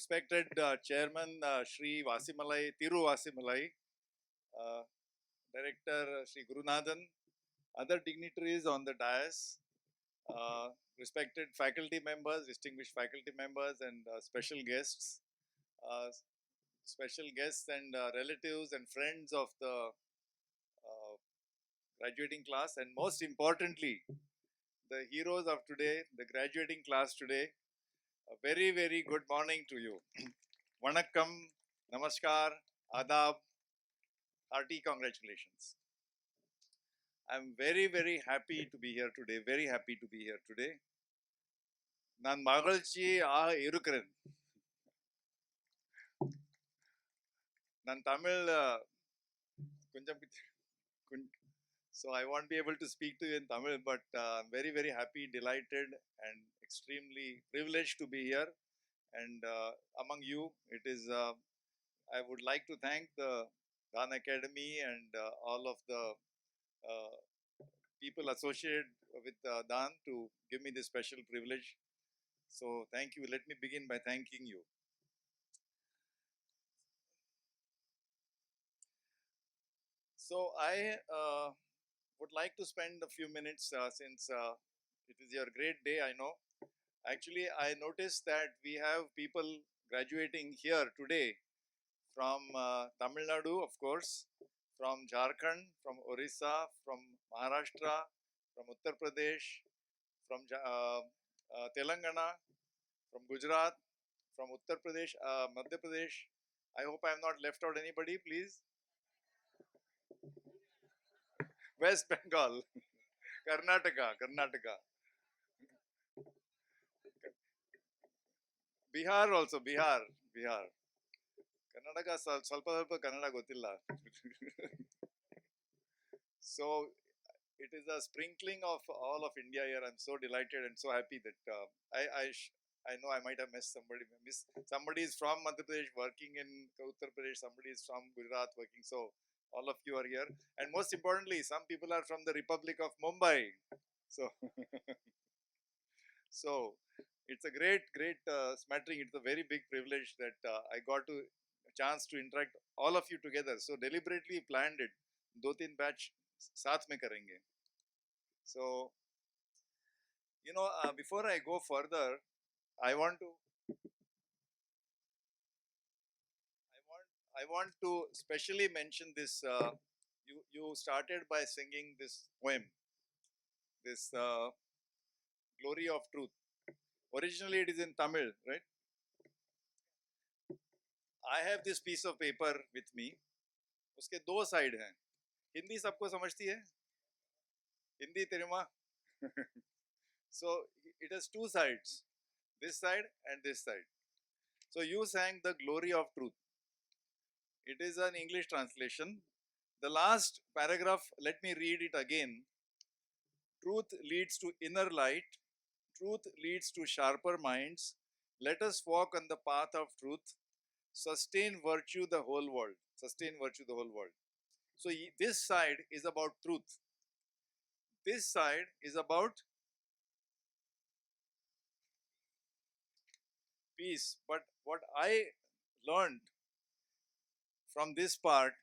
respected Chairman Shri Vasimalai, Thiru Vasimalai, uh, Director Shri Gurunathan, other dignitaries on the dais, uh, respected faculty members, distinguished faculty members, and uh, special guests and relatives and friends of the uh, graduating class, and most importantly, the heroes of today, the graduating class today. A very, very good morning to you. Vanakkam, Namaskar, Adab, hearty congratulations. I'm very, very happy to be here today. Very happy to be here today. நான் மகிழ்ச்சியாக இருக்கிறேன். நான் தமிழ் கொஞ்சம் so I won't be able to speak to you in Tamil, but I'm very, very happy, delighted, and extremely privileged to be here. And among you, it is. I would like to thank the Khan Academy and all of the uh, people associated with Dan to give me this special privilege. So thank you. Let me begin by thanking you. So I would like to spend a few minutes since it is your great day, I know. Actually, I noticed that we have people graduating here today from Tamil Nadu, of course, from Jharkhand, from Orissa, from Maharashtra, from Uttar Pradesh, from Telangana, from Gujarat, from Uttar Pradesh, Madhya Pradesh. I hope I have not left out anybody, please. West Bengal, Karnataka, Bihar also, Bihar. Karnataka, ಸ್ವಲ್ಪ ಸ್ವಲ್ಪ ಕನ್ನಡ ಗೊತ್ತಿಲ್ಲ. So it is a sprinkling of all of India here. I'm so delighted and so happy that I know I might have missed somebody. Somebody is from Madhya Pradesh working in Uttar Pradesh. Somebody is from Gujarat working. So all of you are here. And most importantly, some people are from the Republic of Mumbai. So so it's a great smattering. It's a very big privilege that I got to chance to interact all of you together. So deliberately planned it. दो तीन batch साथ में करेंगे. So, before I go further, I want to, I want to specially mention this. You started by singing this poem, this Glory of Truth. Originally, it is in Tamil, right? I have this piece of paper with me. उसके दो side हैं. हिंदी सबको समझती है? हिंदी तेरे माँ? So it has two sides, this side and this side. So you sang the Glory of Truth. It is an English translation. The last paragraph, let me read it again. Truth leads to inner light. Truth leads to sharper minds. Let us walk on the path of truth. Sustain virtue the whole world. Sustain virtue the whole world. So this side is about truth. This side is about peace. But what I learned from this part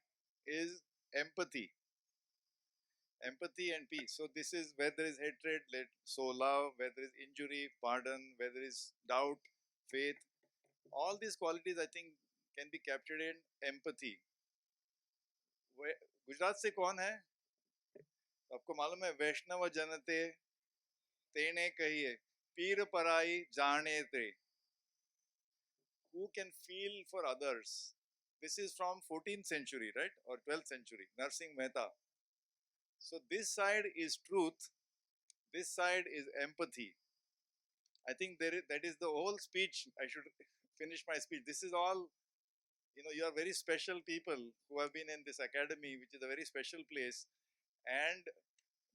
is empathy. Empathy and peace. So this is where there is hatred, let sow love. Where there is injury, pardon. Where there is doubt, faith. All these qualities, I think, can be captured in empathy. Gujarat से कौन है? आपको मालूम है? वैष्णव जनते तेने कहिए पीर पराई जाने ते. Who can feel for others? This is from 14th century, right? Or 12th century. Narsingh Mehta. So this side is truth. This side is empathy. I think that is the whole speech. I should finish my speech. This is all, you are very special people who have been in this academy, which is a very special place. And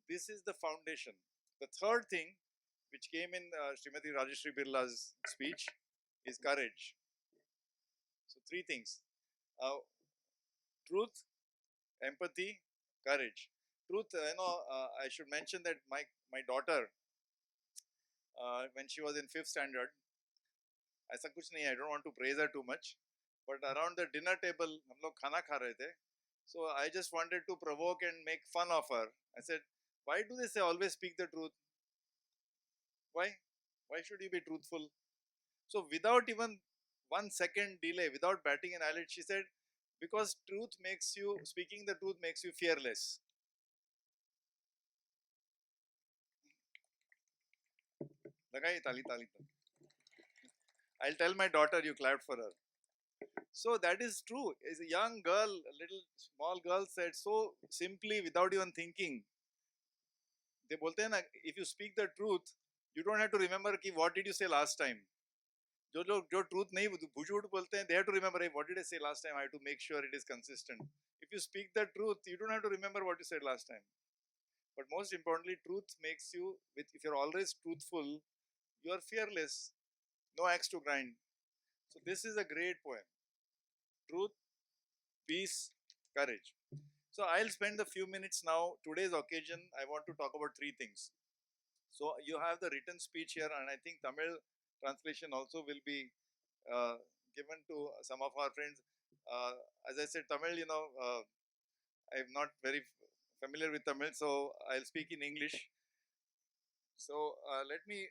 this is the foundation. The third thing, which came in Srimati Rajeshri Birla's speech, is courage. So three things. Truth, empathy, courage. Truth, I should mention that my daughter, when she was in 5th standard, ऐसा कुछ नहीं, I don't want to praise her too much, but around the dinner table हम लोग खाना खा रहे थे, so I just wanted to provoke and make fun of her. I said, why do they say always speak the truth? Why? Why should you be truthful? So without even 1 second delay, without batting an eyelid, she said, because truth makes you, speaking the truth makes you fearless. Lagai tali tali. I'll tell my daughter you clapped for her. So that is true. As a young girl, a little small girl said so simply without even thinking. They बोलते हैं ना, if you speak the truth, you don't have to remember कि what did you say last time. जो लोग जो truth नहीं झूठ बोलते हैं, they have to remember, hey, what did I say last time? I have to make sure it is consistent. If you speak the truth, you don't have to remember what you said last time. But most importantly, truth makes you, if you're always truthful, you are fearless. No axe to grind. So this is a great poem. Truth, peace, courage. So I'll spend a few minutes now. Today's occasion, I want to talk about three things. So you have the written speech here, and I think Tamil translation also will be uh, given to some of our friends. Uh, as I said, Tamil, I'm not very familiar with Tamil, so I'll speak in English. So let me.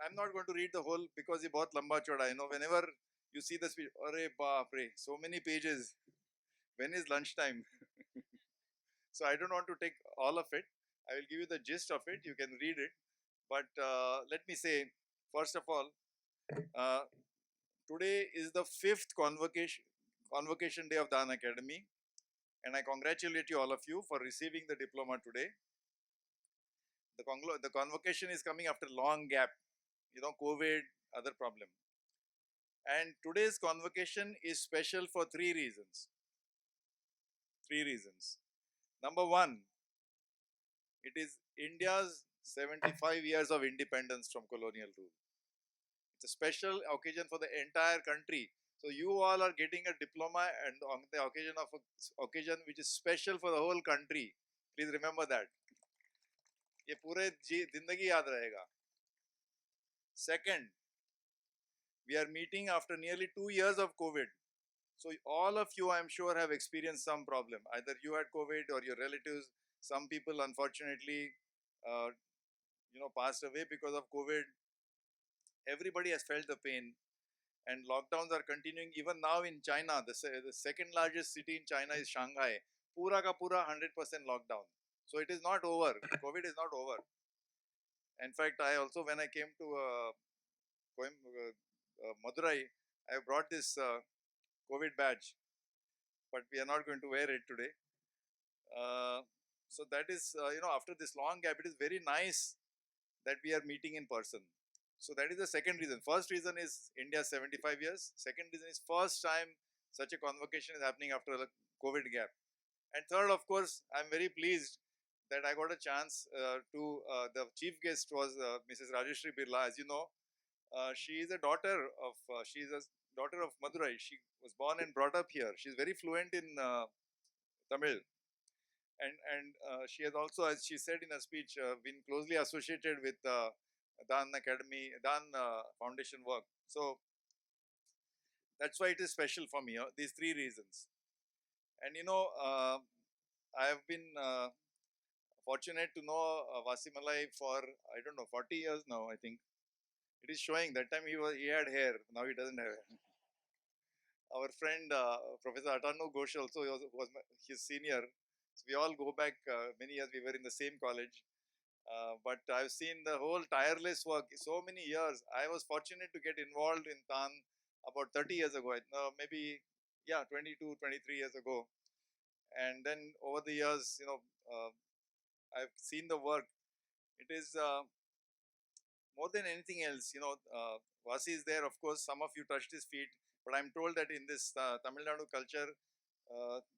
I'm not going to read the whole because it's बहुत लंबा चौड़ा. Whenever you see the speech, अरे बाप रे, so many pages. When is lunchtime? So I don't want to take all of it. I will give you the gist of it. You can read it. But let me say, first of all, uh, today is the fifth convocation day of Dan Academy, and I congratulate you all of you for receiving the diploma today. The convocation is coming after long gap, COVID, other problem. And today's convocation is special for three reasons. Three reasons. Number one, it is India's 75 years of independence from colonial rule. It's a special occasion for the entire country. So you all are getting a diploma and on the occasion of a occasion which is special for the whole country. Please remember that. ये पूरे जिंदगी याद रहेगा. Second, we are meeting after nearly 2 years of COVID. So all of you, I'm sure, have experienced some problem. Either you had COVID or your relatives. Some people, unfortunately, uh, passed away because of COVID. Everybody has felt the pain, and lockdowns are continuing even now in China. The second largest city in China is Shanghai. Pura ka pura 100% lockdown. So it is not over. COVID is not over. In fact, I also, when I came to Madurai, I brought this COVID badge, but we are not going to wear it today. So that is, after this long gap, it is very nice that we are meeting in person. So that is the second reason. First reason is India 75 years. Second reason is first time such a convocation is happening after a COVID gap. And third, of course, I'm very pleased that I got a chance the chief guest was Mrs. Rajeshri Birla. As you know, she is a she is a daughter of Madurai. She was born and brought up here. She's very fluent in Tamil. And she has also, as she said in her speech, been closely associated with Dan Academy, Dan Foundation work. So that's why it is special for me. These three reasons, and I have been fortunate to know Vasimalai for I don't know 40 years now. I think it is showing. That time he had hair. Now he doesn't have hair. Our friend Professor Atanu Ghosh also was his senior. So we all go back many years. We were in the same college. But I've seen the whole tireless work so many years. I was fortunate to get involved in TAN about 30 years ago, maybe, yeah, 22, 23 years ago. And then over the years, I've seen the work. It is more than anything else, Vasi is there, of course, some of you touched his feet, but I'm told that in this Tamil Nadu culture,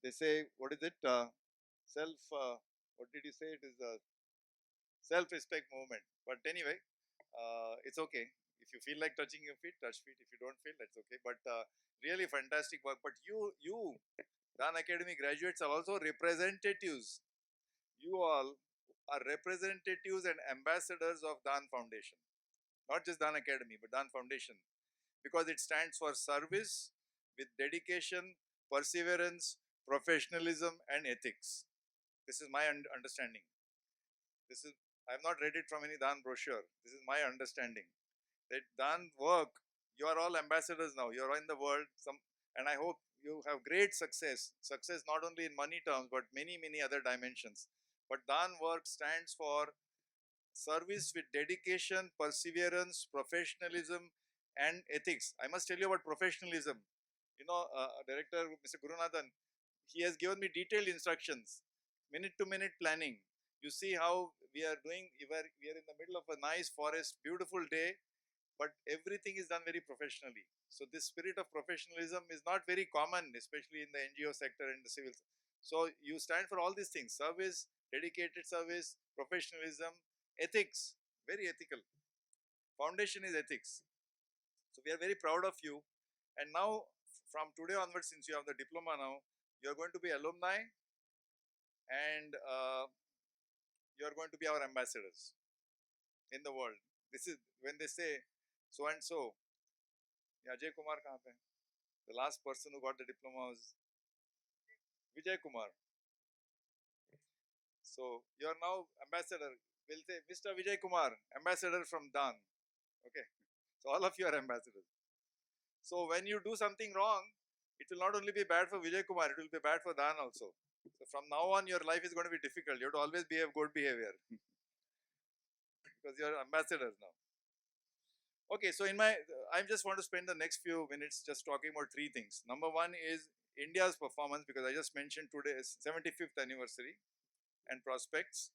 they say, what is it? What did you say? It is the self-respect movement. But anyway, it's okay. If you feel like touching your feet, touch feet. If you don't feel, that's okay. But really fantastic work. But you, Dan Academy graduates are also representatives. You all are representatives and ambassadors of Dan Foundation. Not just Dan Academy, but Dan Foundation. because it stands for service with dedication, perseverance, professionalism, and ethics. This is my understanding. This is, I have not read it from any Dan brochure. This is my understanding. That Dan work, you are all ambassadors now. You are in the world. And I hope you have great success. Success not only in money terms, but many, many other dimensions. But Dan work stands for service with dedication, perseverance, professionalism, and ethics. I must tell you about professionalism. Director Mr. Gurunathan, he has given me detailed instructions, minute to minute planning. You see how we are doing, we are in the middle of a nice forest, beautiful day, but everything is done very professionally. So this spirit of professionalism is not very common, especially in the NGO sector and the civil. So you stand for all these things: service, dedicated service, professionalism, ethics, very ethical. Foundation is ethics. So we are very proud of you. And now, from today onwards, since you have the diploma now, you are going to be alumni, and you are going to be our ambassadors in the world. This is when they say so and so. Ajay Kumar kahan pe? The last person who got the diploma was Vijay Kumar. So you are now ambassador. We'll say Mr. Vijay Kumar, ambassador from Dan. Okay. So all of you are ambassadors. So when you do something wrong, it will not only be bad for Vijay Kumar, it will be bad for Dan also. So from now on, your life is going to be difficult. You have to always behave good behavior because you are ambassadors now. Okay, so I just want to spend the next few minutes just talking about three things. Number one is India's performance, because I just mentioned today is 75th anniversary and prospects.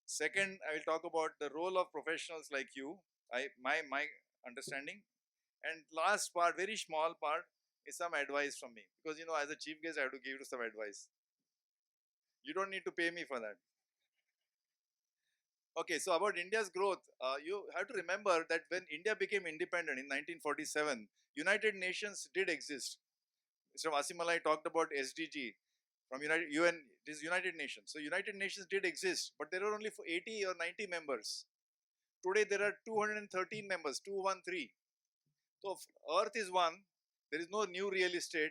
Second, I will talk about the role of professionals like you, my understanding. And last part, very small part, is some advice from me. Because, as a chief guest, I have to give you some advice. You don't need to pay me for that. Okay, so about India's growth, you have to remember that when India became independent in 1947, United Nations did exist. Mr. Vasimalai talked about SDG from UN, this United Nations. So United Nations did exist, but there were only 80 or 90 members. Today there are 213 members, 213. So if Earth is one, there is no new real estate.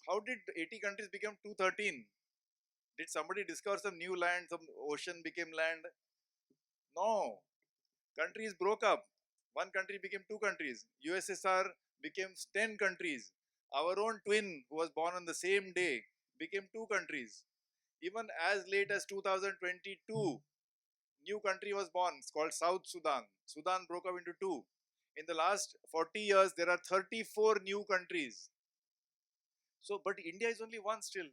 How did 80 countries become 213? Did somebody discover some new land, some ocean became land? No. Countries broke up. One country became two countries. USSR became 10 countries. Our own twin, who was born on the same day, became two countries. Even as late as 2022, new country was born. It's called South Sudan. Sudan broke up into two. In the last 40 years, there are 34 new countries. So, but India is only one still.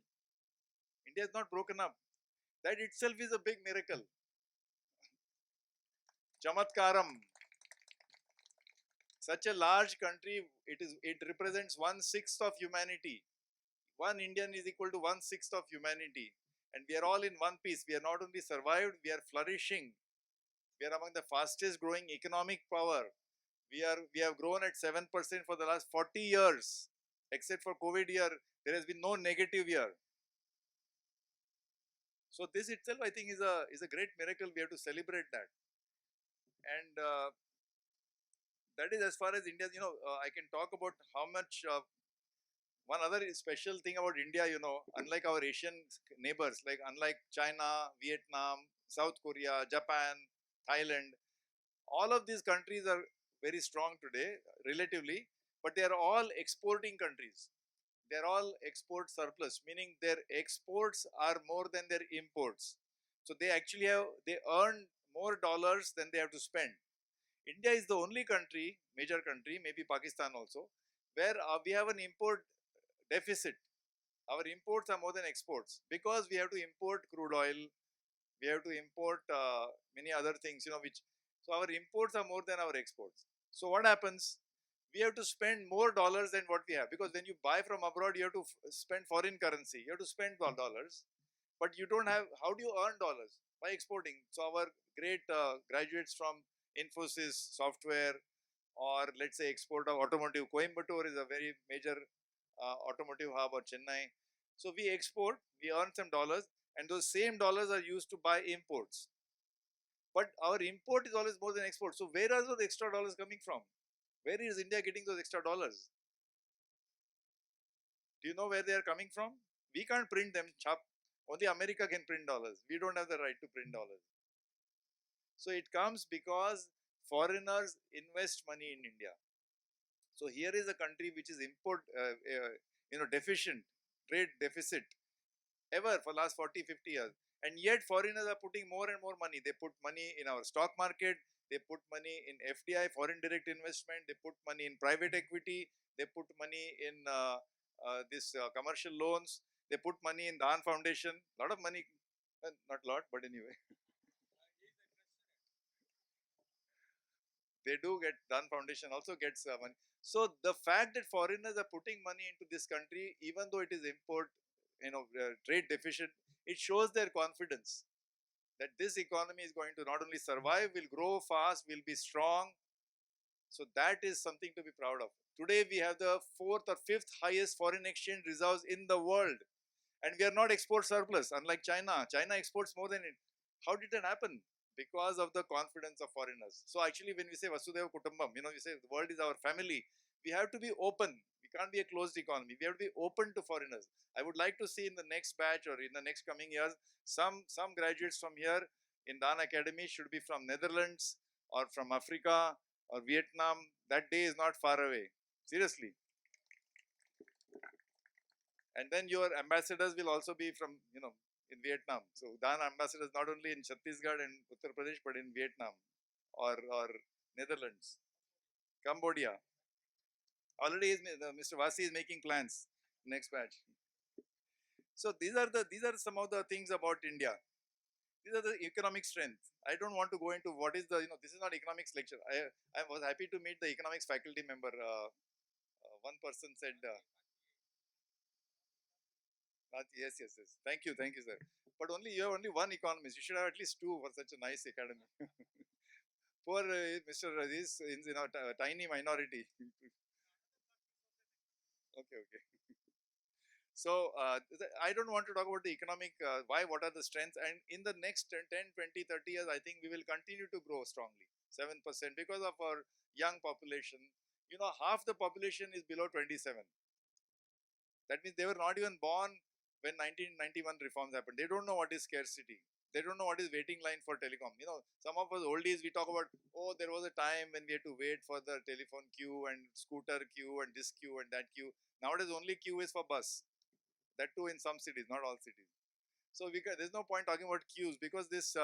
India is not broken up. That itself is a big miracle. Chamatkaram. Such a large country, it represents 1/6 of humanity. One Indian is equal to 1/6 of humanity. And we are all in one piece. We are not only survived, we are flourishing. We are among the fastest growing economic power. We have grown at 7% for the last 40 years. Except for COVID year, there has been no negative year. So this itself, I think, is a great miracle. We have to celebrate that. And that is as far as India. I can talk about how much. One other special thing about India, unlike our Asian neighbors, like unlike China, Vietnam, South Korea, Japan, Thailand, all of these countries are very strong today, relatively, but they are all exporting countries. They are all export surplus, meaning their exports are more than their imports. So they earn more dollars than they have to spend. India is the only country, major country, maybe Pakistan also, where we have an import deficit. Our imports are more than exports because we have to import crude oil, we have to import many other things, which, so our imports are more than our exports. So what happens? We have to spend more dollars than what we have, because when you buy from abroad, you have to spend foreign currency, you have to spend dollars, but you don't have, how do you earn dollars? By exporting. So our great graduates from Infosys software, or let's say export of automotive, Coimbatore is a very major automotive hub, or Chennai. So we export, we earn some dollars, and those same dollars are used to buy imports. But our import is always more than export. So where are those extra dollars coming from? Where is India getting those extra dollars? Do you know where they are coming from? We can't print them, chap. Only America can print dollars. We don't have the right to print dollars. So it comes because foreigners invest money in India. So here is a country which is deficient, trade deficit ever for last 40, 50 years. And yet foreigners are putting more and more money. They put money in our stock market. They put money in FDI, foreign direct investment. They put money in private equity. They put money in this commercial loans. They put money in Dan Foundation. A lot of money, not lot, but anyway. They do get Dan Foundation also gets money. So the fact that foreigners are putting money into this country, even though it is import, trade deficient, it shows their confidence that this economy is going to not only survive, will grow fast, will be strong. So that is something to be proud of. Today we have the fourth or fifth highest foreign exchange reserves in the world, and we are not export surplus. Unlike China, China exports more than it. How did that happen? Because of the confidence of foreigners. So actually, when we say Vasudhaiva Kutumbam, we say the world is our family. We have to be open. We can't be a closed economy. We have to be open to foreigners. I would like to see in the next batch or in the next coming years, some graduates from here in Dan Academy should be from Netherlands or from Africa or Vietnam. That day is not far away. Seriously. And then your ambassadors will also be from, in Vietnam. So Dan ambassadors not only in Chhattisgarh and Uttar Pradesh, but in Vietnam or Netherlands, Cambodia. Already Mr. Vasi is making plans next batch. So these are some of the things about India. These are the economic strength. I don't want to go into what is the, this is not economics lecture. I was happy to meet the economics faculty member. One person said, yes, yes, yes. Thank you, sir. But only you have only one economist. You should have at least two for such a nice academy. Poor Mr. Aziz is in a tiny minority. Okay, okay. So I don't want to talk about the economic, what are the strengths. And in the next 10, 20, 30 years, I think we will continue to grow strongly, 7%, because of our young population. Half the population is below 27. That means they were not even born when 1991 reforms happened. They don't know what is scarcity. They don't know what is waiting line for telecom. Some of us oldies, we talk about, oh, there was a time when we had to wait for the telephone queue and scooter queue and this queue and that queue. Nowadays, only queue is for bus. That too in some cities, not all cities. So there's no point talking about queues because this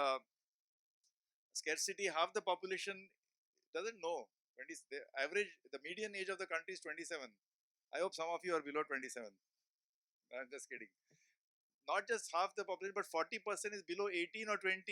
scarcity, half the population doesn't know. The median age of the country is 27. I hope some of you are below 27. I'm just kidding. Not just half the population, but 40% is below 18 or 20.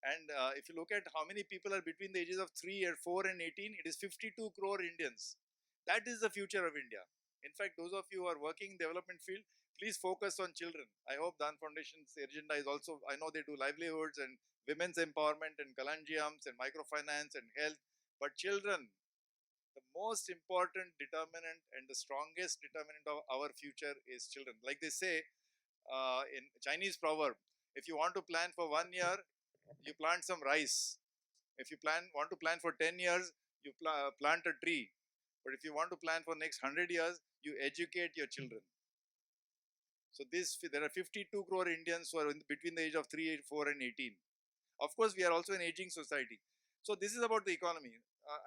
And if you look at how many people are between the ages of 3 and 4 and 18, it is 52 crore Indians. That is the future of India. In fact, those of you who are working in development field, please focus on children. I hope Dan Foundation's agenda is also, I know they do livelihoods and women's empowerment and kalanjiams and microfinance and health, but children, the most important determinant and the strongest determinant of our future is children. Like they say in Chinese proverb, if you want to plan for 1 year, you plant some rice. If you want to plan for 10 years, you plant a tree. But if you want to plan for next 100 years, you educate your children. So there are 52 crore Indians who are between the age of 3, 4 and 18. Of course, we are also an aging society. So this is about the economy.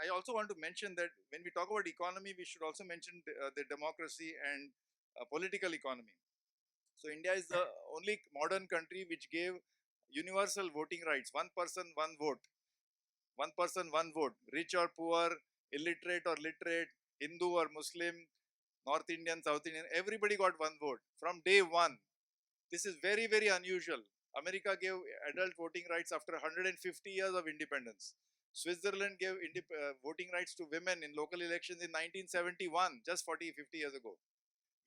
I also want to mention that when we talk about economy, we should also mention the democracy and political economy. So India is the only modern country which gave universal voting rights. One person, one vote. One person, one vote. Rich or poor, illiterate or literate, Hindu or Muslim, North Indian, South Indian, everybody got one vote from day one. This is very, very unusual. America gave adult voting rights after 150 years of independence. Switzerland gave voting rights to women in local elections in 1971, just 40, 50 years ago.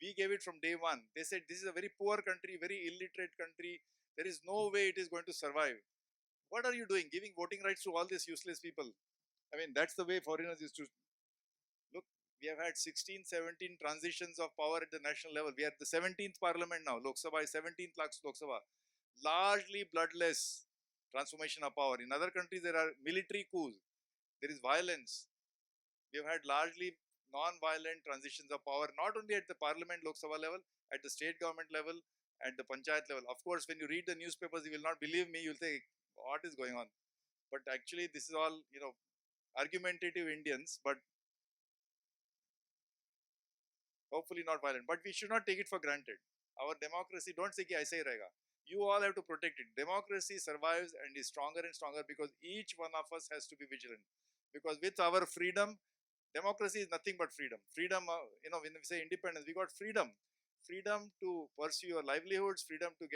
We gave it from day one. They said this is a very poor country, very illiterate country. There is no way it is going to survive. What are you doing? Giving voting rights to all these useless people. I mean, that's the way foreigners used to look. We have had 16, 17 transitions of power at the national level. We are the 17th parliament now. Lok Sabha is 17th Lok Sabha. Largely bloodless transformation of power. In other countries, there are military coups. There is violence. We've had largely non-violent transitions of power, not only at the parliament, Lok Sabha level, at the state government level, at the panchayat level. Of course, when you read the newspapers, you will not believe me. You'll say, what is going on? But actually, this is all, argumentative Indians, but hopefully not violent. But we should not take it for granted. Our democracy, don't say ki aise hi rahega. You all have to protect it. Democracy survives and is stronger and stronger because each one of us has to be vigilant. Because with our freedom, democracy is nothing but freedom. Freedom, when we say independence, we got freedom. Freedom to pursue your livelihoods, freedom to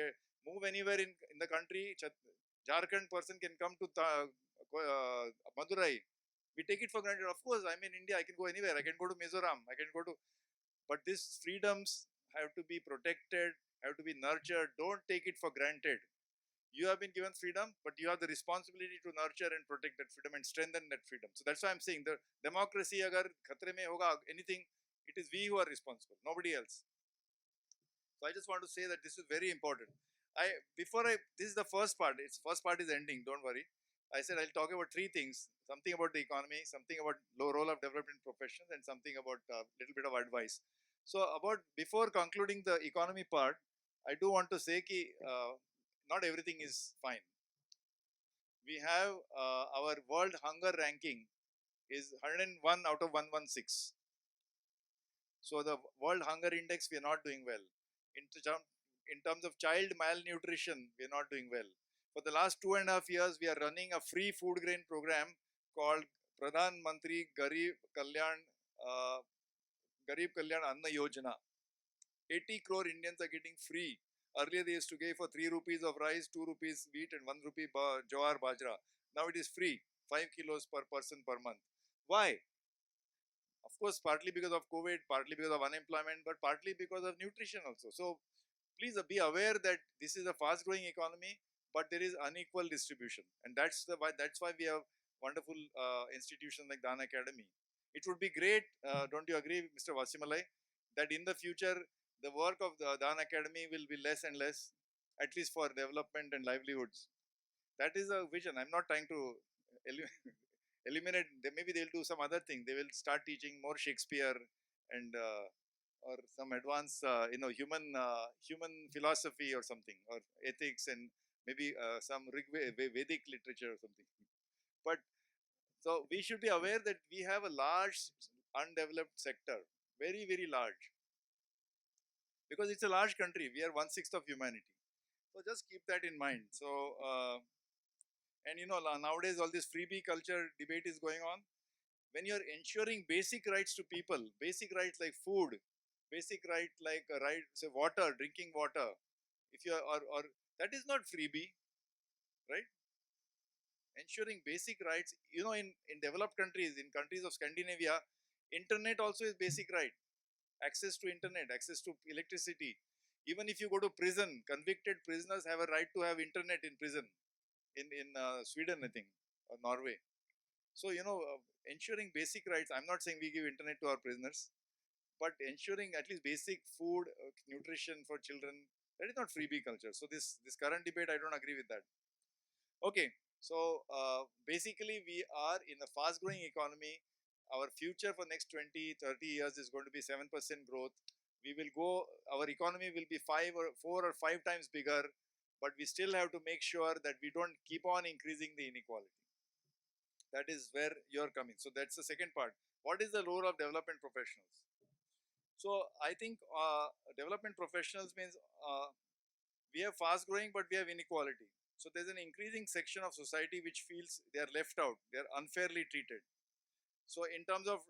move anywhere in the country. Jharkhand person can come to Madurai. We take it for granted. Of course, I'm in India. I can go anywhere. I can go to Mizoram. I can go to. But these freedoms have to be protected, have to be nurtured. Don't take it for granted. You have been given freedom, but you have the responsibility to nurture and protect that freedom and strengthen that freedom. So that's why I'm saying the democracy, agar khatre mein hoga, anything, it is we who are responsible, nobody else. So I just want to say that this is very important. This is the first part. Its first part is ending. Don't worry. I said I'll talk about three things: something about the economy, something about low role of development professions, and something about a little bit of advice. So about before concluding the economy part, I do want to say that not everything is fine. We have our world hunger ranking is 101 out of 116. So the World Hunger Index, we are not doing well. In terms of child malnutrition, we are not doing well. For the last 2.5 years, we are running a free food grain program called Pradhan Mantri uh, Garib Kalyan Anna Yojana. 80 crore Indians are getting free. Earlier, they used to give for 3 rupees of rice, 2 rupees wheat, and 1 rupee jawar bajra. Now it is free, 5 kilos per person per month. Why? Of course, partly because of COVID, partly because of unemployment, but partly because of nutrition also. So please be aware that this is a fast-growing economy, but there is unequal distribution, and that's why we have wonderful institutions like Dan Academy. It would be great, don't you agree, Mr. Vasimalai, that in the future the work of the Dan Academy will be less and less, at least for development and livelihoods. That is a vision. I'm not trying to eliminate. Maybe they'll do some other thing. They will start teaching more Shakespeare and or some advanced, human philosophy or something, or ethics, and maybe some Vedic literature or something. But so we should be aware that we have a large undeveloped sector, very very large, because it's a large country. We are 1/6 of humanity. So just keep that in mind. So and nowadays all this freebie culture debate is going on. When you're ensuring basic rights to people, basic rights like food, basic right like right, say water, drinking water, if you are, or that is not freebie, right? Ensuring basic rights, in developed countries, in countries of Scandinavia, internet also is basic right. Access to internet, access to electricity. Even if you go to prison, convicted prisoners have a right to have internet in prison. In Sweden, I think, or Norway. So ensuring basic rights. I'm not saying we give internet to our prisoners, but ensuring at least basic food, nutrition for children, that is not freebie culture. So this current debate, I don't agree with that. Okay, so basically we are in a fast growing economy. Our future for next 20-30 years is going to be 7% growth. We will go, our economy will be 4 or 5 times bigger, but we still have to make sure that we don't keep on increasing the inequality. That is where you're coming. So that's the second part. What is the role of development professionals? So I think development professionals means we have fast growing, but we have inequality. So there's an increasing section of society which feels they are left out, they are unfairly treated. So in terms of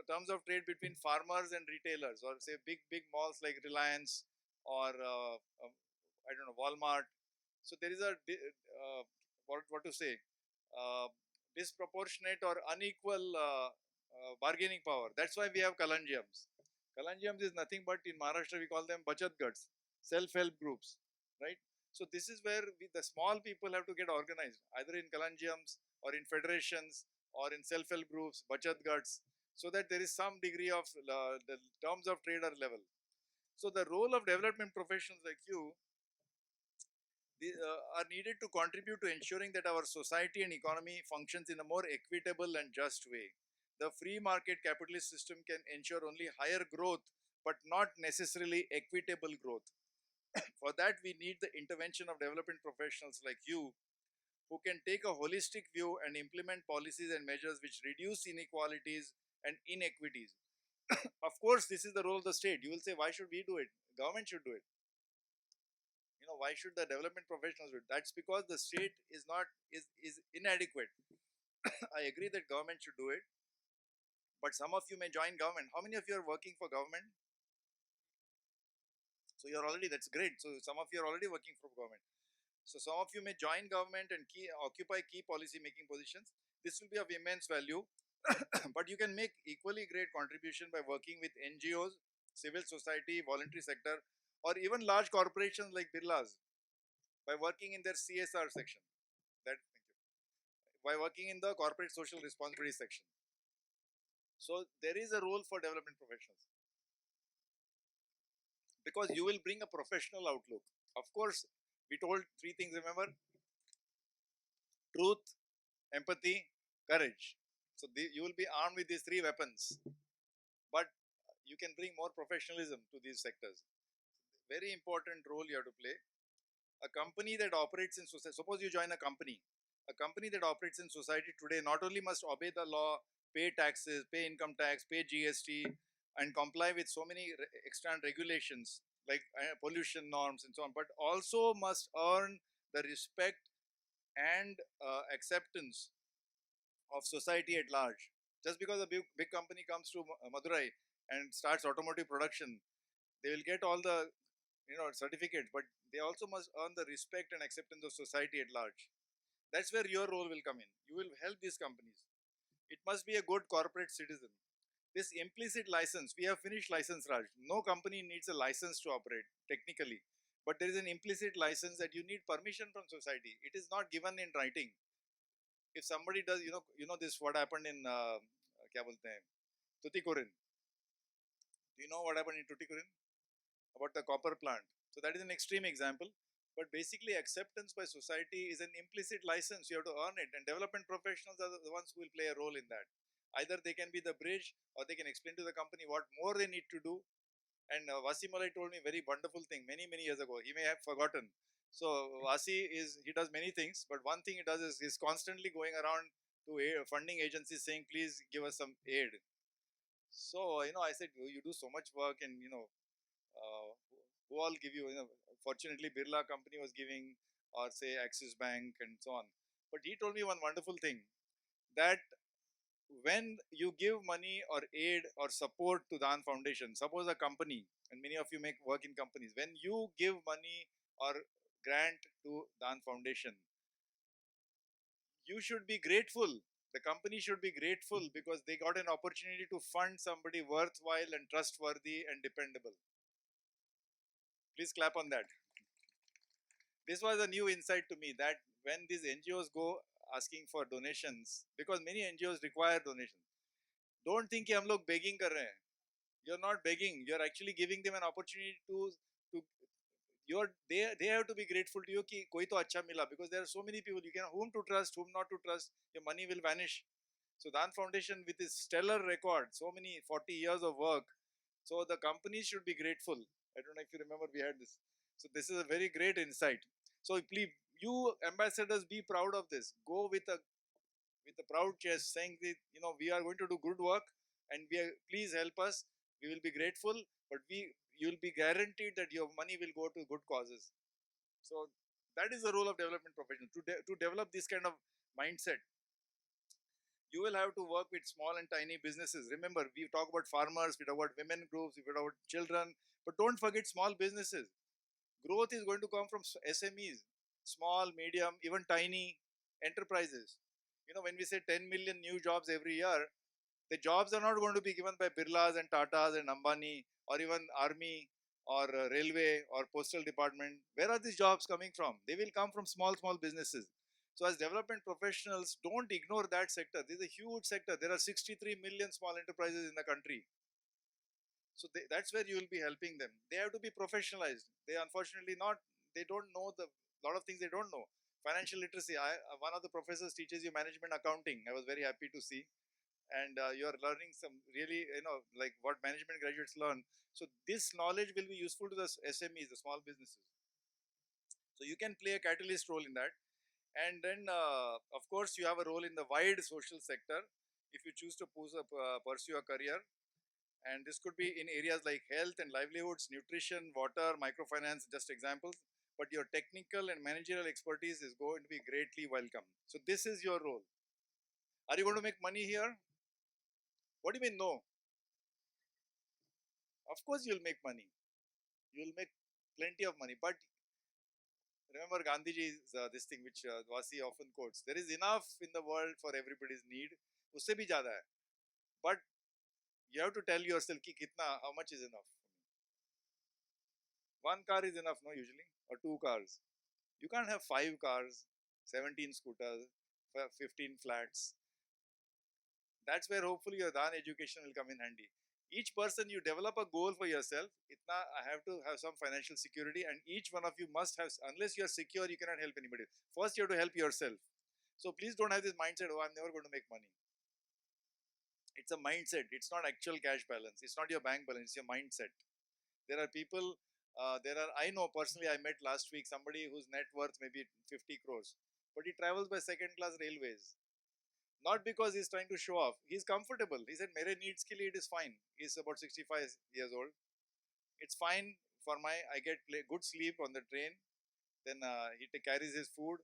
terms of trade between farmers and retailers, or say big malls like Reliance or I don't know, Walmart. So there is a what to say, uh, disproportionate or unequal bargaining power. That's why we have kalanjiams. Kalanjiams is nothing but, in Maharashtra we call them bachat guts, self-help groups, right? So this is where the small people have to get organized, either in kalanjiams or in federations or in self-help groups, bachat guts, so that there is some degree of the terms of trade are level. So the role of development professionals like you are needed to contribute to ensuring that our society and economy functions in a more equitable and just way. The free market capitalist system can ensure only higher growth, but not necessarily equitable growth. For that, we need the intervention of development professionals like you, who can take a holistic view and implement policies and measures which reduce inequalities and inequities. Of course, this is the role of the state. You will say, why should we do it? Government should do it. Why should the development professionals do it? That's because the state is not is inadequate. I agree that government should do it, but some of you may join government. How many of you are working for government? So you're already, that's great. So some of you are already working for government. So some of you may join government and occupy key policy making positions. This will be of immense value, but you can make equally great contribution by working with NGOs, civil society, voluntary sector, or even large corporations like Birla's by working in their CSR section. That thank you. By working in the corporate social responsibility section. So there is a role for development professionals because you will bring a professional outlook. Of course, we told three things. Remember: truth, empathy, courage. So you will be armed with these three weapons, but you can bring more professionalism to these sectors. Very important role you have to play. A company that operates in society, suppose you join a company that operates in society today not only must obey the law, pay taxes, pay income tax, pay GST, and comply with so many extant regulations like pollution norms and so on, but also must earn the respect and acceptance of society at large. Just because a big company comes to Madurai and starts automotive production, they will get all the certificates, but they also must earn the respect and acceptance of society at large. That's where your role will come in. You will help these companies. It must be a good corporate citizen. This implicit license, we have finished license Raj. No company needs a license to operate technically, but there is an implicit license that you need permission from society. It is not given in writing. If somebody does, this what happened in क्या बोलते हैं Tuticorin. Do you know what happened in Tuticorin about the copper plant? So that is an extreme example. But basically, acceptance by society is an implicit license. You have to earn it, and development professionals are the ones who will play a role in that. Either they can be the bridge, or they can explain to the company what more they need to do. And Vasimalai told me a very wonderful thing many years ago. He may have forgotten. So Vasi he does many things, but one thing he does is he's constantly going around to funding agencies saying, please give us some aid. So I said, you do so much work, and who all give you? Fortunately, Birla company was giving, or say Axis Bank and so on. But he told me one wonderful thing, that when you give money or aid or support to Dan Foundation, suppose a company, and many of you make work in companies, when you give money or grant to Dan Foundation, you should be grateful. The company should be grateful because they got an opportunity to fund somebody worthwhile and trustworthy and dependable. Please clap on that. This was a new insight to me, that when these NGOs go asking for donations, because many NGOs require donations, don't think कि हम लोग begging कर रहे हैं. You're not begging. You're actually giving them an opportunity to they have to be grateful to you कि कोई तो अच्छा मिला, because there are so many people you can whom to trust, whom not to trust. Your money will vanish. So Dan Foundation, with its stellar record, so many 40 years of work, so the companies should be grateful. I don't know if you remember we had this. So this is a very great insight. So please, you ambassadors, be proud of this. Go with a proud chest, saying that we are going to do good work, and please help us. We will be grateful, but you will be guaranteed that your money will go to good causes. So that is the role of development professionals, to develop this kind of mindset. You will have to work with small and tiny businesses. Remember, we talk about farmers, we talk about women groups, we talk about children, but don't forget small businesses. Growth is going to come from SMEs, small, medium, even tiny enterprises. When we say 10 million new jobs every year, the jobs are not going to be given by Birlas and Tatas and Ambani, or even army, or railway, or postal department. Where are these jobs coming from? They will come from small businesses. So as development professionals, don't ignore that sector. This is a huge sector. There are 63 million small enterprises in the country. So that's where you will be helping them. They have to be professionalized. They unfortunately not, they don't know the lot of things they don't know. Financial literacy. One of the professors teaches you management accounting. I was very happy to see. and you're learning some really, like what management graduates learn. So this knowledge will be useful to the SMEs, the small businesses. So you can play a catalyst role in that. And then, of course, you have a role in the wide social sector if you choose to pursue a career. And this could be in areas like health and livelihoods, nutrition, water, microfinance, just examples. But your technical and managerial expertise is going to be greatly welcome. So this is your role. Are you going to make money here? What do you mean no? Of course you'll make money. You'll make plenty of money. But remember Gandhiji's this thing which Vasi often quotes. There is enough in the world for everybody's need. उससे भी ज़्यादा है. But you have to tell yourself कि कितना, how much is enough. One car is enough, no, usually, or two cars. You can't have 5 cars, 17 scooters, 15 flats. That's where hopefully your Dan education will come in handy. Each person, you develop a goal for yourself. Itna, I have to have some financial security, and each one of you must have, unless you are secure, you cannot help anybody. First, you have to help yourself. So please don't have this mindset, oh, I'm never going to make money. It's a mindset. It's not actual cash balance. It's not your bank balance. It's your mindset. There are people, I know personally, I met last week somebody whose net worth maybe 50 crores, but he travels by second class railways. Not because he's trying to show off. He's comfortable. He said, mere needs ke liye it is fine. He's about 65 years old. It's fine for I get good sleep on the train. Then he carries his food.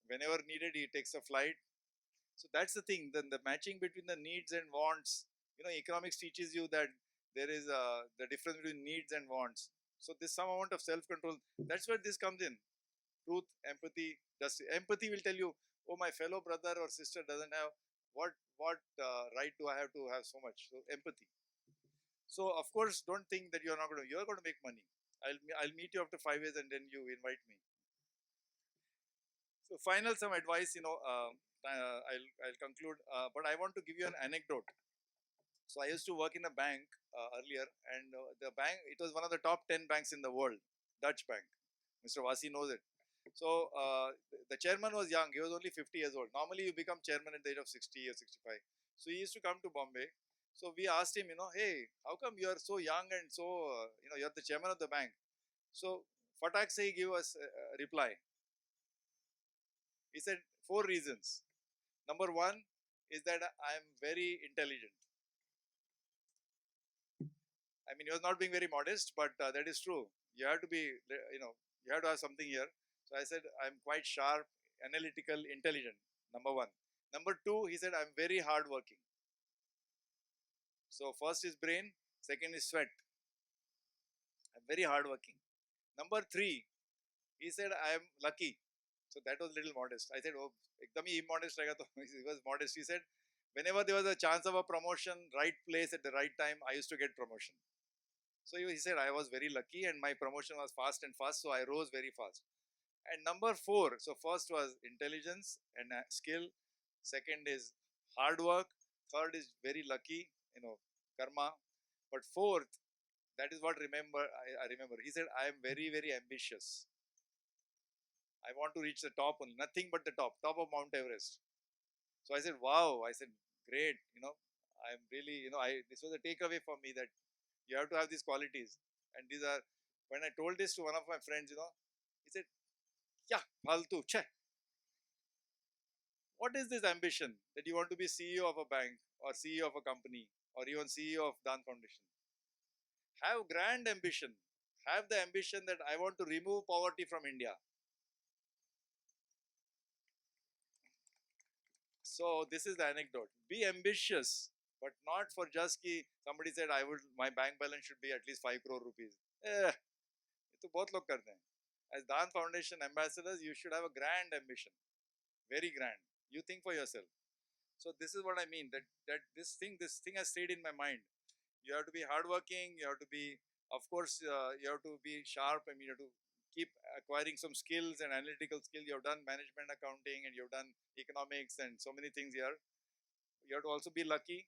Whenever needed, he takes a flight. So that's the thing. Then the matching between the needs and wants. Economics teaches you that there is the difference between needs and wants. So there's some amount of self-control. That's where this comes in. Truth, empathy. Empathy will tell you, oh, my fellow brother or sister doesn't have what right do I have to have so much? So empathy. So of course, don't think that you're not going to. You're going to make money. I'll meet you after 5 years and then you invite me. So final some advice. I'll conclude. But I want to give you an anecdote. So I used to work in a bank earlier, and the bank, it was one of the top 10 banks in the world, Dutch bank. Mr. Vasi knows it. So the chairman was young. He was only 50 years old. Normally you become chairman at the age of 60 or 65. So he used to come to Bombay. So we asked him, hey, how come you are so young and so, you're the chairman of the bank. So Fatak say he gave us a reply. He said 4 reasons. Number one is that I am very intelligent. I mean, he was not being very modest, but that is true. You have to be, you have to have something here. So I said, I'm quite sharp, analytical, intelligent. Number one. Number two, he said, I'm very hardworking. So first is brain, second is sweat. I'm very hardworking. Number three, he said, I am lucky. So that was little modest. I said, oh, ekdam hi immodest rahega to. He was modest. He said, whenever there was a chance of a promotion, right place at the right time, I used to get promotion. So he said, I was very lucky and my promotion was fast and fast, so I rose very fast. And number four, so first was intelligence and skill. Second is hard work. Third is very lucky, karma. But fourth, that is what I remember. He said, I am very, very ambitious. I want to reach the top only, nothing but the top of Mount Everest. So I said, wow. I said, great. I'm really, this was a takeaway for me that you have to have these qualities. And these are, when I told this to one of my friends, he said, yeah, faltu, che. What is this ambition that you want to be CEO of a bank or CEO of a company or even CEO of Dan Foundation? Have grand ambition. Have the ambition that I want to remove poverty from India. So this is the anecdote. Be ambitious, but not for just ki somebody said my bank balance should be at least 5 crore rupees. ये तो बहुत लोग करते हैं. As Dan Foundation ambassadors, you should have a grand ambition, very grand. You think for yourself. So this is what I mean. That this thing has stayed in my mind. You have to be hardworking. You have to be, of course, you have to be sharp. I mean, you have to keep acquiring some skills and analytical skills. You have done management accounting and you've done economics and so many things here. You have to also be lucky,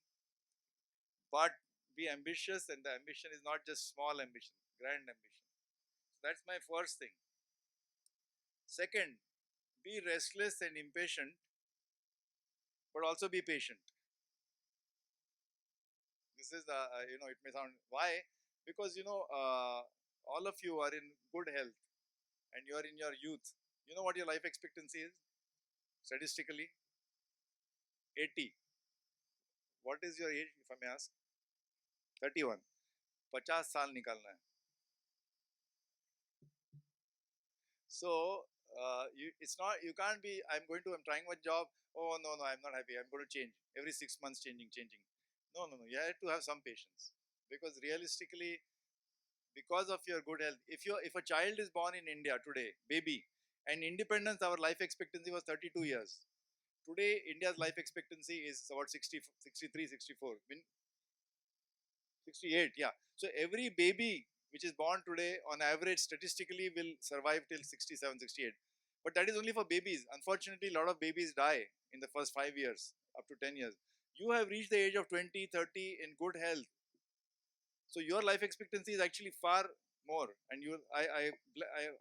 but be ambitious. And the ambition is not just small ambition, grand ambition. So that's my first thing. Second, be restless and impatient, but also be patient. This is the, it may sound, why? Because, all of you are in good health and you are in your youth. You know what your life expectancy is? Statistically, 80. What is your age, if I may ask? 31. 50 साल निकालना है. So, it's not, you can't be, I'm trying one job. Oh, no, no, I'm not happy. I'm going to change. Every 6 months, changing. No, no, no. You have to have some patience. Because realistically, because of your good health, if a child is born in India today, baby, and independence, our life expectancy was 32 years. Today, India's life expectancy is about 60, 63, 64. 68, yeah. So every baby which is born today, on average, statistically, will survive till 67, 68. But that is only for babies. Unfortunately, a lot of babies die in the first 5 years, up to 10 years. You have reached the age of 20, 30 in good health. So your life expectancy is actually far more. And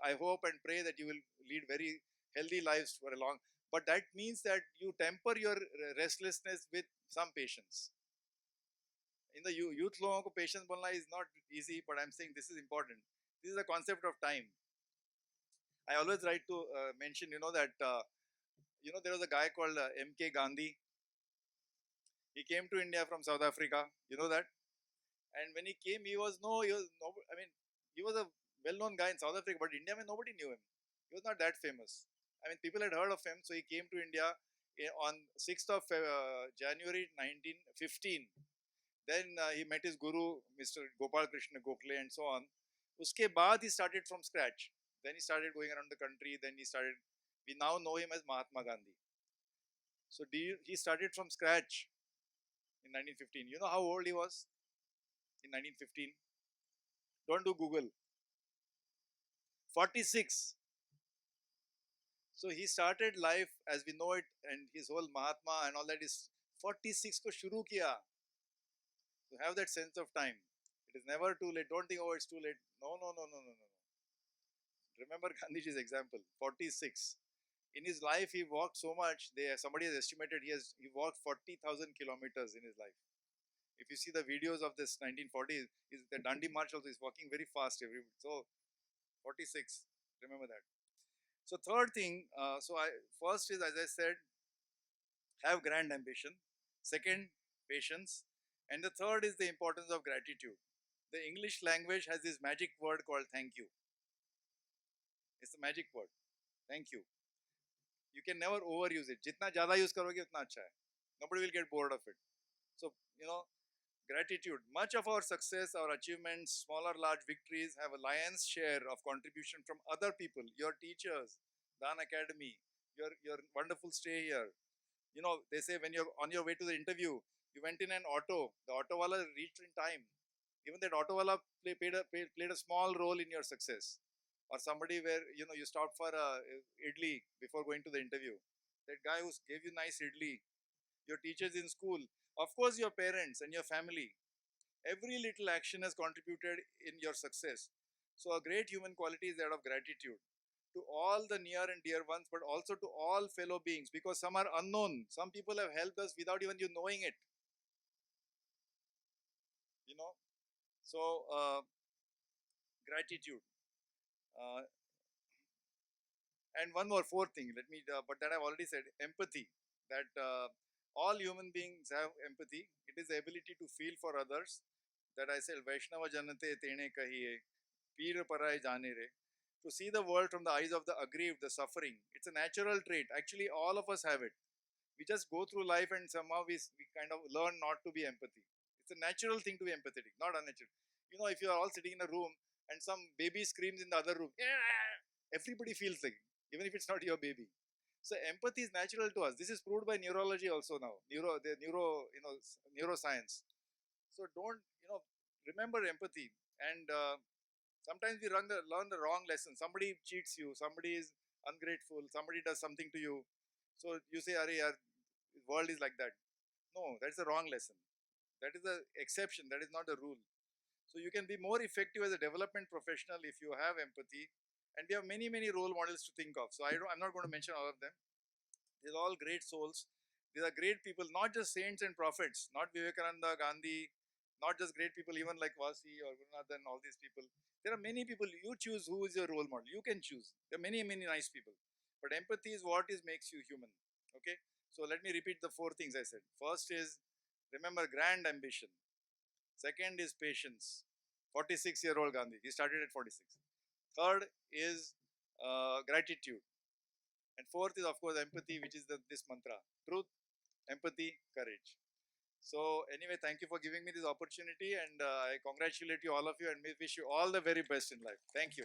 I hope and pray that you will lead very healthy lives for a long. But that means that you temper your restlessness with some patience. In the youth लोगों को patience बोलना is not easy, but I'm saying this is important. This is a concept of time. I always like to mention, that there was a guy called M.K. Gandhi. He came to India from South Africa. You know that. And when he came, he was no. I mean, he was a well-known guy in South Africa, but India, I mean, nobody knew him. He was not that famous. I mean, people had heard of him, so he came to India on 6th of January 1915. Then he met his guru, Mr. Gopal Krishna Gokhale, and so on. Uske baad he started from scratch. Then he started going around the country. Then we now know him as Mahatma Gandhi. So he started from scratch in 1915. You know how old he was in 1915? Don't do Google. 46. So he started life as we know it, and his whole Mahatma and all that is 46 ko shuru kiya. To have that sense of time. It is never too late. Don't think, oh, it's too late. No, no, no, no, no, no. Remember Gandhiji's example, 46. In his life, he walked so much. Somebody has estimated he walked 40,000 kilometers in his life. If you see the videos of this 1940s, the Dandi March also is walking very fast. So 46. Remember that. So third thing, first is, as I said, have grand ambition. Second, patience. And the third is the importance of gratitude. The English language has this magic word called thank you. It's a magic word. Thank you. You can never overuse it. जितना ज़्यादा use करोगे उतना अच्छा है. Nobody will get bored of it. So, gratitude. Much of our success, our achievements, small or large victories have a lion's share of contribution from other people. Your teachers, Dan Academy, your wonderful stay here. They say when you're on your way to the interview, you went in an auto. The auto wala reached in time. Even that auto wala played a small role in your success. Or somebody where you stopped for idli before going to the interview. That guy who gave you nice idli, your teachers in school, of course your parents and your family. Every little action has contributed in your success. So a great human quality is that of gratitude to all the near and dear ones, but also to all fellow beings, because some are unknown. Some people have helped us without even you knowing it. You know, so gratitude. Uh, And one more, fourth thing, but that I've already said, empathy. That all human beings have empathy. It is the ability to feel for others. That I said, Vaishnava Janate Tene Kahiye, Peer Parai Jane Re. To see the world from the eyes of the aggrieved, the suffering. It's a natural trait. Actually, all of us have it. We just go through life and somehow we kind of learn not to be empathy. It's a natural thing to be empathetic, not unnatural. If you are all sitting in a room and some baby screams in the other room, everybody feels like, even if it's not your baby. So empathy is natural to us. This is proved by neurology also now. Neuroscience. So don't, remember empathy. And sometimes we learn the wrong lesson. Somebody cheats you. Somebody is ungrateful. Somebody does something to you. So you say, "Arey, yaar, the world is like that." No, that's the wrong lesson. That is the exception. That is not the rule. So you can be more effective as a development professional if you have empathy. And we have many, many role models to think of. So I'm not going to mention all of them. These are all great souls. These are great people, not just saints and prophets, not Vivekananda, Gandhi, not just great people, even like Vasi or Gurunathan, all these people. There are many people. You choose who is your role model. You can choose. There are many, many nice people. But empathy is what is makes you human. Okay. So let me repeat the four things I said. First is remember grand ambition. Second is patience. 46-year-old Gandhi. He started at 46. Third is gratitude. And fourth is, of course, empathy, which is this mantra: truth, empathy, courage. So, anyway, thank you for giving me this opportunity, and I congratulate you, all of you, and wish you all the very best in life. Thank you.